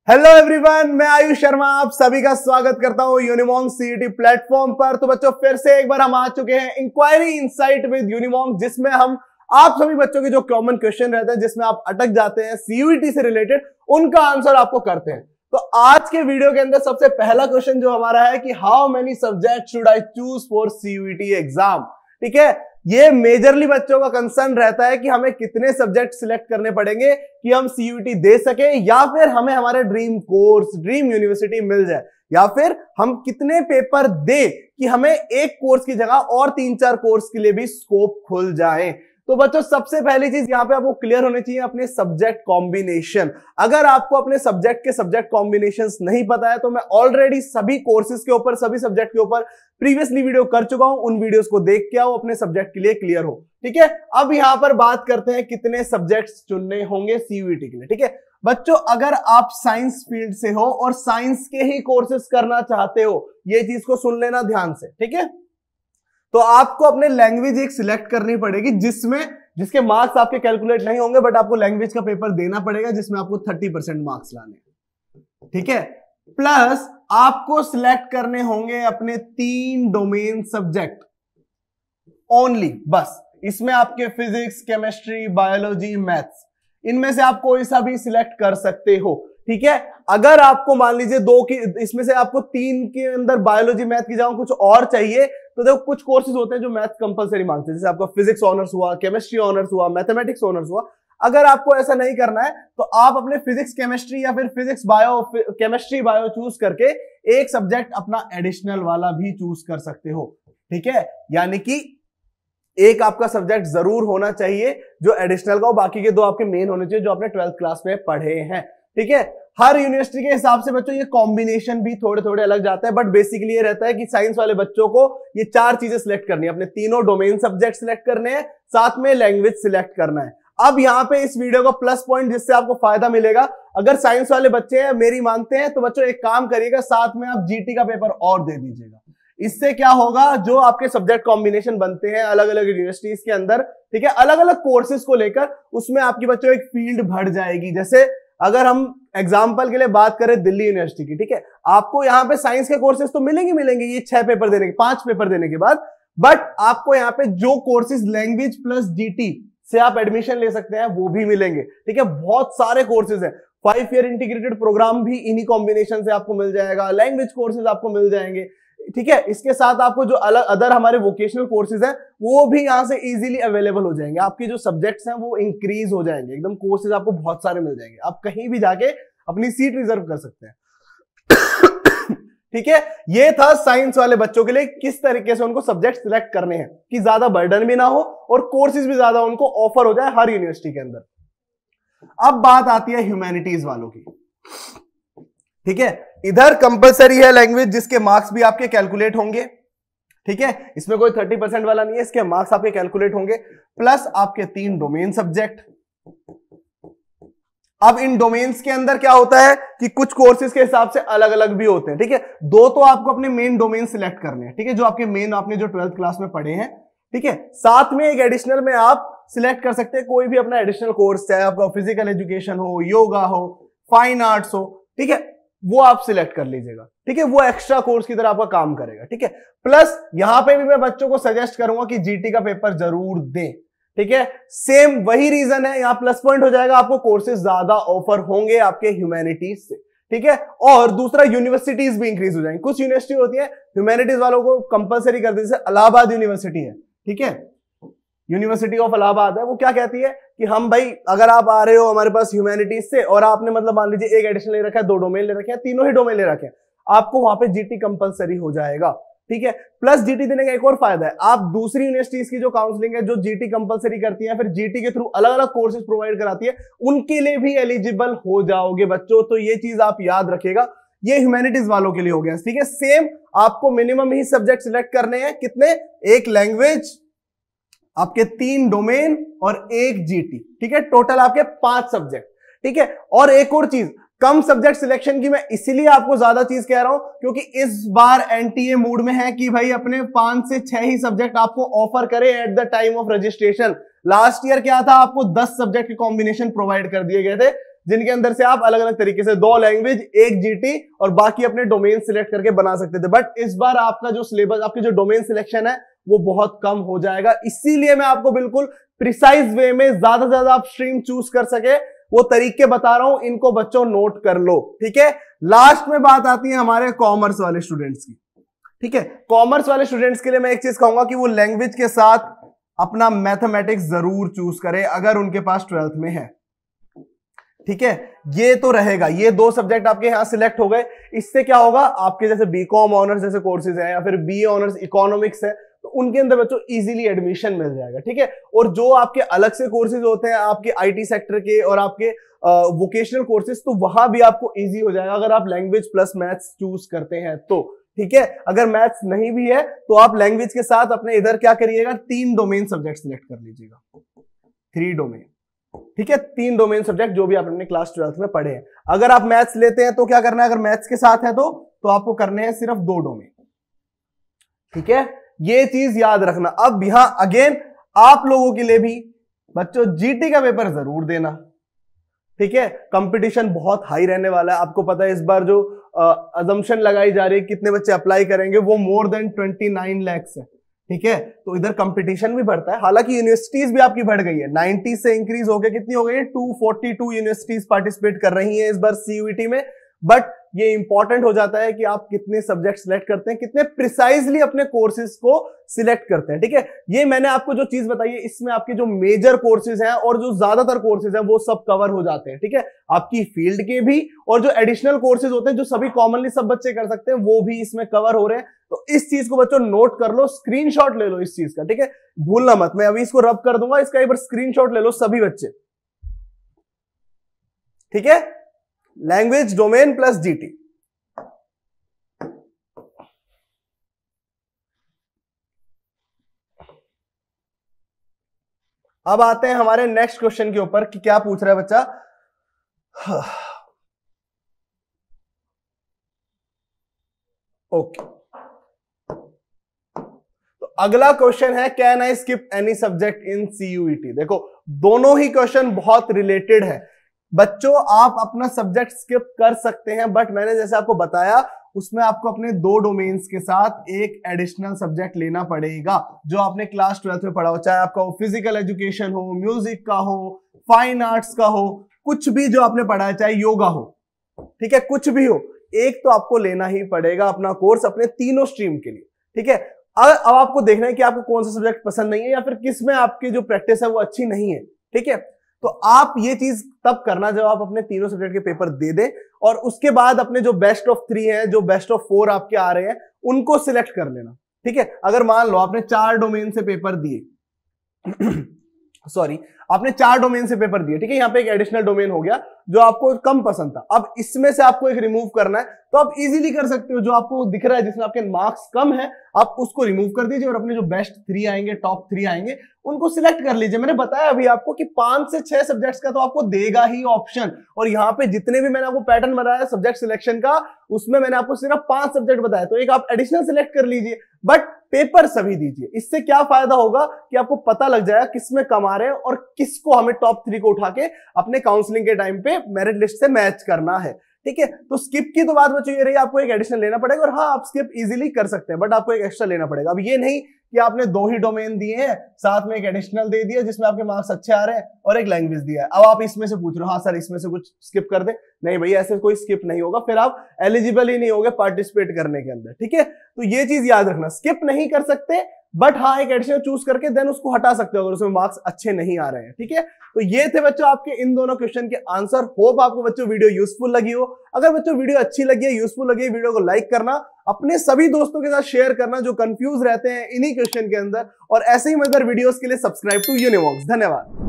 Hello everyone, मैं आयुष शर्मा आप सभी का स्वागत करता हूं यूनिमॉन्क सीईटी प्लेटफॉर्म पर। तो बच्चों, फिर से एक बार हम आ चुके हैं इंक्वायरी इनसाइट विद यूनिमॉन्क, जिसमें हम आप सभी बच्चों के जो कॉमन क्वेश्चन रहते हैं, जिसमें आप अटक जाते हैं सीयूईटी से रिलेटेड, उनका आंसर आपको करते हैं। तो आज के वीडियो के अंदर सबसे पहला क्वेश्चन जो हमारा है कि how many subject should I choose for CUET exam. ठीक है, ये मेजरली बच्चों का कंसर्न रहता है कि हमें कितने सब्जेक्ट सिलेक्ट करने पड़ेंगे कि हम सीयूईटी दे सके, या फिर हमें हमारे ड्रीम कोर्स, ड्रीम यूनिवर्सिटी मिल जाए, या फिर हम कितने पेपर दे कि हमें एक कोर्स की जगह और 3-4 कोर्स के लिए भी स्कोप खुल जाए। तो बच्चों, सबसे पहली चीज यहां पे आपको क्लियर होनी चाहिए अपने सब्जेक्ट कॉम्बिनेशन। अगर आपको अपने सब्जेक्ट के सब्जेक्ट कॉम्बिनेशंस नहीं पता है तो मैं ऑलरेडी सभी कोर्सेज के ऊपर, सभी सब्जेक्ट के ऊपर प्रीवियसली वीडियो कर चुका हूं। उन वीडियोस को देख के आओ, अपने सब्जेक्ट के लिए क्लियर हो। ठीक है, अब यहां पर बात करते हैं कितने सब्जेक्ट्स चुनने होंगे सीयूईटी के लिए। ठीक है बच्चों, अगर आप साइंस फील्ड से हो और साइंस के ही कोर्सेज करना चाहते हो, ये चीज को सुन लेना ध्यान से। ठीक है, तो आपको अपने लैंग्वेज एक सिलेक्ट करनी पड़ेगी जिसके मार्क्स आपके कैलकुलेट नहीं होंगे, बट आपको लैंग्वेज का पेपर देना पड़ेगा जिसमें आपको 30% मार्क्स लाने हैं। ठीक है, प्लस आपको सिलेक्ट करने होंगे अपने 3 डोमेन सब्जेक्ट ओनली, बस। इसमें आपके फिजिक्स, केमिस्ट्री, बायोलॉजी, मैथ्स, इनमें से आप कोई सा भी सिलेक्ट कर सकते हो। ठीक है, अगर आपको मान लीजिए 2 की, इसमें से आपको 3 के अंदर बायोलॉजी, मैथ की जगह कुछ और चाहिए, तो देखो कुछ कोर्सेज होते हैं जो मैथ कंपलसरी मांगते हैं, जैसे आपका फिजिक्स ऑनर्स हुआ, केमिस्ट्री ऑनर्स हुआ, मैथमेटिक्स ऑनर्स हुआ। अगर आपको ऐसा नहीं करना है तो आप अपने फिजिक्स केमिस्ट्री या फिर physics bio, chemistry bio choose करके एक सब्जेक्ट अपना एडिशनल वाला भी चूज कर सकते हो। ठीक है, यानी कि एक आपका सब्जेक्ट जरूर होना चाहिए जो एडिशनल का हो, बाकी के 2 आपके मेन होने चाहिए जो आपने 12th क्लास में पढ़े हैं। ठीक है, हर यूनिवर्सिटी के हिसाब से बच्चों ये कॉम्बिनेशन भी थोड़े थोड़े अलग जाते हैं, बट बेसिकली ये रहता है कि साइंस वाले बच्चों को ये 4 चीजें सिलेक्ट करनी है, अपने तीनों डोमेन सब्जेक्ट सिलेक्ट करने हैं, साथ में लैंग्वेज सिलेक्ट करना है। अब यहाँ पे इस वीडियो का प्लस पॉइंट जिससे आपको फायदा मिलेगा, अगर साइंस वाले बच्चे हैं, मेरी मानते हैं, तो बच्चों एक काम करिएगा, साथ में आप जीटी का पेपर और दे दीजिएगा। इससे क्या होगा, जो आपके सब्जेक्ट कॉम्बिनेशन बनते हैं अलग अलग यूनिवर्सिटीज के अंदर, ठीक है, अलग अलग कोर्सेज को लेकर, उसमें आपकी बच्चों एक फील्ड बढ़ जाएगी। जैसे अगर हम एग्जाम्पल के लिए बात करें दिल्ली यूनिवर्सिटी की, ठीक है, आपको यहाँ पे साइंस के कोर्सेज तो मिलेंगे ये 6 पेपर देने के, 5 पेपर देने के बाद, बट आपको यहाँ पे जो कोर्सेज लैंग्वेज प्लस जीटी से आप एडमिशन ले सकते हैं वो भी मिलेंगे। ठीक है, बहुत सारे कोर्सेज हैं, 5 ईयर इंटीग्रेटेड प्रोग्राम भी इन्हीं कॉम्बिनेशन से आपको मिल जाएगा, लैंग्वेज कोर्सेज आपको मिल जाएंगे। ठीक है, इसके साथ आपको जो अलग अदर हमारे वोकेशनल कोर्सेज हैं वो भी यहां से इजीली अवेलेबल हो जाएंगे। आपके जो सब्जेक्ट्स हैं वो इंक्रीज हो जाएंगे, एकदम कोर्सेज आपको बहुत सारे मिल जाएंगे, आप कहीं भी जाके अपनी सीट रिजर्व कर सकते हैं। ठीक है, ये था साइंस वाले बच्चों के लिए किस तरीके से उनको सब्जेक्ट सिलेक्ट करने हैं कि ज्यादा बर्डन भी ना हो और कोर्सेज भी ज्यादा उनको ऑफर हो जाए हर यूनिवर्सिटी के अंदर। अब बात आती है ह्यूमैनिटीज वालों की। ठीक है, इधर कंपलसरी है लैंग्वेज, जिसके मार्क्स भी आपके कैलकुलेट होंगे। ठीक है, इसमें कोई 30% वाला नहीं है, इसके मार्क्स आपके कैलकुलेट होंगे, प्लस आपके 3 डोमेन सब्जेक्ट। अब इन डोमेन्स के अंदर क्या होता है कि कुछ कोर्सेज के हिसाब से अलग अलग भी होते हैं। ठीक है, 2 तो आपको अपने मेन डोमेन सिलेक्ट करने हैं, ठीक है, जो आपके मेन आपने जो 12th क्लास में पढ़े हैं। ठीक है, साथ में एक एडिशनल में आप सिलेक्ट कर सकते हैं कोई भी अपना एडिशनल कोर्स, चाहे आपका फिजिकल एजुकेशन हो, योगा हो, फाइन आर्ट्स हो। ठीक है, वो आप सिलेक्ट कर लीजिएगा। ठीक है, वो एक्स्ट्रा कोर्स की तरह आपका काम करेगा। ठीक है, प्लस यहां पे भी मैं बच्चों को सजेस्ट करूंगा कि जीटी का पेपर जरूर दें। ठीक है, सेम वही रीजन है, यहां प्लस पॉइंट हो जाएगा, आपको कोर्सेज ज्यादा ऑफर होंगे आपके ह्यूमैनिटीज से। ठीक है, और दूसरा यूनिवर्सिटीज भी इंक्रीज हो जाएंगे। कुछ यूनिवर्सिटी होती है ह्यूमैनिटीज वालों को कंपलसरी कर देती है, जैसे इलाहाबाद यूनिवर्सिटी है। ठीक है, यूनिवर्सिटी ऑफ इलाहाबाद है, वो क्या कहती है कि हम भाई, अगर आप आ रहे हो हमारे पास ह्यूमैनिटीज से और आपने मतलब मान लीजिए एक एडिशनल ले रखा है, 2 डोमेन ले रखे हैं, तीनों ही डोमेन ले रखे हैं, आपको वहां पे जीटी कंपलसरी हो जाएगा। ठीक है, प्लस जीटी देने का एक और फायदा है, आप दूसरी यूनिवर्सिटीज की जो काउंसलिंग है, जो जीटी कंपलसरी करती है, फिर जीटी के थ्रू अलग अलग कोर्सेज प्रोवाइड कराती है, उनके लिए भी एलिजिबल हो जाओगे बच्चों। तो ये चीज आप याद रखिएगा, ये ह्यूमैनिटीज वालों के लिए हो गया। ठीक है, सेम आपको मिनिमम ही सब्जेक्ट सिलेक्ट करने हैं, कितने, एक लैंग्वेज, आपके 3 डोमेन और 1 जीटी। ठीक है, टोटल आपके 5 सब्जेक्ट। ठीक है, और एक और चीज, कम सब्जेक्ट सिलेक्शन की मैं इसीलिए आपको ज्यादा चीज कह रहा हूं क्योंकि इस बार एनटीए मूड में है कि भाई अपने 5 से 6 ही सब्जेक्ट आपको ऑफर करे at the time of registration. Last year क्या था, आपको 10 सब्जेक्ट के कॉम्बिनेशन प्रोवाइड कर दिए गए थे, जिनके अंदर से आप अलग अलग तरीके से 2 लैंग्वेज, 1 जीटी और बाकी अपने डोमेन सिलेक्ट करके बना सकते थे। बट इस बार आपका जो सिलेबस, आपकी जो डोमेन सिलेक्शन है वो बहुत कम हो जाएगा। इसीलिए मैं आपको बिल्कुल प्रिसाइज वे में ज्यादा से ज्यादा आप स्ट्रीम चूज कर सके वो तरीके बता रहा हूं, इनको बच्चों नोट कर लो, ठीक है। लास्ट में बात आती है हमारे कॉमर्स वाले स्टूडेंट्स की, ठीक है। कॉमर्स वाले स्टूडेंट्स के लिए मैं एक चीज कहूंगा कि वो लैंग्वेज के साथ अपना मैथमेटिक्स जरूर चूज करें अगर उनके पास 12th में है, ठीक है। ये तो रहेगा, ये 2 सब्जेक्ट आपके यहां सिलेक्ट हो गए। इससे क्या होगा, आपके जैसे बीकॉम ऑनर्स जैसे कोर्सेज हैं या फिर बीए ऑनर्स इकोनॉमिक्स है, तो उनके अंदर बच्चों इजीली एडमिशन मिल जाएगा, ठीक है। और जो आपके अलग से कोर्सेज होते हैं आपके आईटी सेक्टर के और आपके वोकेशनल कोर्सेज, तो वहां भी आपको इजी हो जाएगा अगर आप लैंग्वेज प्लस मैथ्स चूज करते हैं तो, ठीक है। अगर मैथ्स नहीं भी है तो आप लैंग्वेज के साथ अपने इधर क्या करिएगा, 3 डोमेन सब्जेक्ट सिलेक्ट कर लीजिएगा, 3 डोमेन, ठीक है। 3 डोमेन सब्जेक्ट जो भी आप अपने क्लास 12th में पढ़े हैं। अगर आप मैथ्स लेते हैं तो क्या करना है, अगर मैथ्स के साथ है तो आपको करने हैं सिर्फ 2 डोमेन, ठीक है। ये चीज याद रखना। अब यहां अगेन आप लोगों के लिए भी बच्चों जीटी का पेपर जरूर देना, ठीक है। कंपटीशन बहुत हाई रहने वाला है। आपको पता है इस बार जो अजम्पशन लगाई जा रही है कितने बच्चे अप्लाई करेंगे, वो मोर देन 29 lakhs है, ठीक है। तो इधर कंपटीशन भी बढ़ता है। हालांकि यूनिवर्सिटीज भी आपकी बढ़ गई है, 90 से इंक्रीज होकर कितनी हो गई है, 242 यूनिवर्सिटीज पार्टिसिपेट कर रही हैं इस बार सीयूईटी में। बट ये इंपॉर्टेंट हो जाता है कि आप कितने सब्जेक्ट सिलेक्ट करते हैं, कितने प्रिसाइजली अपने कोर्सेज को सिलेक्ट करते हैं, ठीक है। ये मैंने आपको जो चीज बताई है इसमें आपके जो मेजर कोर्सेज हैं और जो ज्यादातर कोर्सेज हैं वो सब कवर हो जाते हैं, ठीक है। आपकी फील्ड के भी और जो एडिशनल कोर्सेज होते हैं जो सभी कॉमनली सब बच्चे कर सकते हैं वो भी इसमें कवर हो रहे हैं। तो इस चीज को बच्चों नोट कर लो, स्क्रीनशॉट ले लो इस चीज का, ठीक है। भूलना मत, मैं अभी इसको रब कर दूंगा, इसका एक बार स्क्रीनशॉट ले लो सभी बच्चे, ठीक है। Language domain plus GT. अब आते हैं हमारे नेक्स्ट क्वेश्चन के ऊपर कि क्या पूछ रहा है बच्चा। ओके, तो अगला क्वेश्चन है can I skip any subject in CUET. देखो दोनों ही क्वेश्चन बहुत रिलेटेड है बच्चों, आप अपना सब्जेक्ट स्किप कर सकते हैं, बट मैंने जैसे आपको बताया उसमें आपको अपने 2 डोमेन्स के साथ एक एडिशनल सब्जेक्ट लेना पड़ेगा जो आपने क्लास 12th में पढ़ा हो, चाहे आपका फिजिकल एजुकेशन हो, म्यूजिक का हो, फाइन आर्ट्स का हो, कुछ भी जो आपने पढ़ा है, चाहे योगा हो, ठीक है, कुछ भी हो, एक तो आपको लेना ही पड़ेगा अपना कोर्स अपने तीनों स्ट्रीम के लिए, ठीक है। अब आपको देखना है कि आपको कौन सा सब्जेक्ट पसंद नहीं है या फिर किस में आपकी जो प्रैक्टिस है वो अच्छी नहीं है, ठीक है। तो आप ये चीज तब करना जब आप अपने तीनों सब्जेक्ट के पेपर दे दें और उसके बाद अपने जो बेस्ट ऑफ 3 हैं, जो बेस्ट ऑफ 4 आपके आ रहे हैं, उनको सिलेक्ट कर लेना, ठीक है। अगर मान लो आपने 4 डोमेन से पेपर दिए सॉरी, आपने 4 डोमेन से पेपर दिए, ठीक है। यहाँ पे एक एडिशनल डोमेन हो गया जो आपको कम पसंद था, अब इसमें से आपको एक रिमूव करना है, तो आप इजीली कर सकते हो। जो आपको दिख रहा है जिसमें आपके मार्क्स कम है, आप उसको रिमूव कर दीजिए और अपने जो बेस्ट 3 आएंगे, टॉप 3 आएंगे, उनको सिलेक्ट कर लीजिए। मैंने बताया अभी आपको कि 5 से 6 सब्जेक्ट्स का तो आपको देगा ही ऑप्शन, और यहाँ पे जितने भी मैंने आपको पैटर्न बताया सब्जेक्ट सिलेक्शन का, उसमें मैंने आपको सिर्फ 5 सब्जेक्ट बताया, तो एक आप एडिशनल सिलेक्ट कर लीजिए, बट पेपर सभी दीजिए। इससे क्या फायदा होगा कि आपको पता लग जाएगा किसमें कम आ रहे हैं और किसको हमें टॉप 3 को उठा के अपने काउंसलिंग के टाइम पे मेरिट लिस्ट से मैच करना है, ठीक है। तो स्किप की तो बात बच्चों ये रही, आपको एक एडिशनल लेना पड़ेगा, और हाँ आप स्किप इजीली कर सकते हैं, बट आपको एक एक्स्ट्रा लेना पड़ेगा। अब ये नहीं कि आपने 2 ही डोमेन दिए हैं, साथ में एक एडिशनल दे दिया जिसमें आपके मार्क्स अच्छे आ रहे हैं और एक लैंग्वेज दिया है, अब आप इसमें से पूछ रहे हो हाँ सर इसमें से कुछ स्किप कर दे, नहीं भैया ऐसे कोई स्किप नहीं होगा, फिर आप एलिजिबल ही नहीं होगे पार्टिसिपेट करने के अंदर, ठीक है। तो ये चीज याद रखना, स्किप नहीं कर सकते, बट हाँ एक एडिशनल चूज करके देन उसको हटा सकते हो अगर उसमें मार्क्स अच्छे नहीं आ रहे हैं, ठीक है। तो ये थे बच्चों आपके इन दोनों क्वेश्चन के आंसर। होप आपको बच्चों वीडियो यूजफुल लगी हो। अगर बच्चों वीडियो अच्छी लगी है, यूजफुल लगी है, वीडियो को लाइक करना, अपने सभी दोस्तों के साथ शेयर करना जो कंफ्यूज रहते हैं इन्हीं क्वेश्चन के अंदर, और ऐसे ही मजेदार वीडियोस के लिए सब्सक्राइब टू यूनिवॉक्स। धन्यवाद।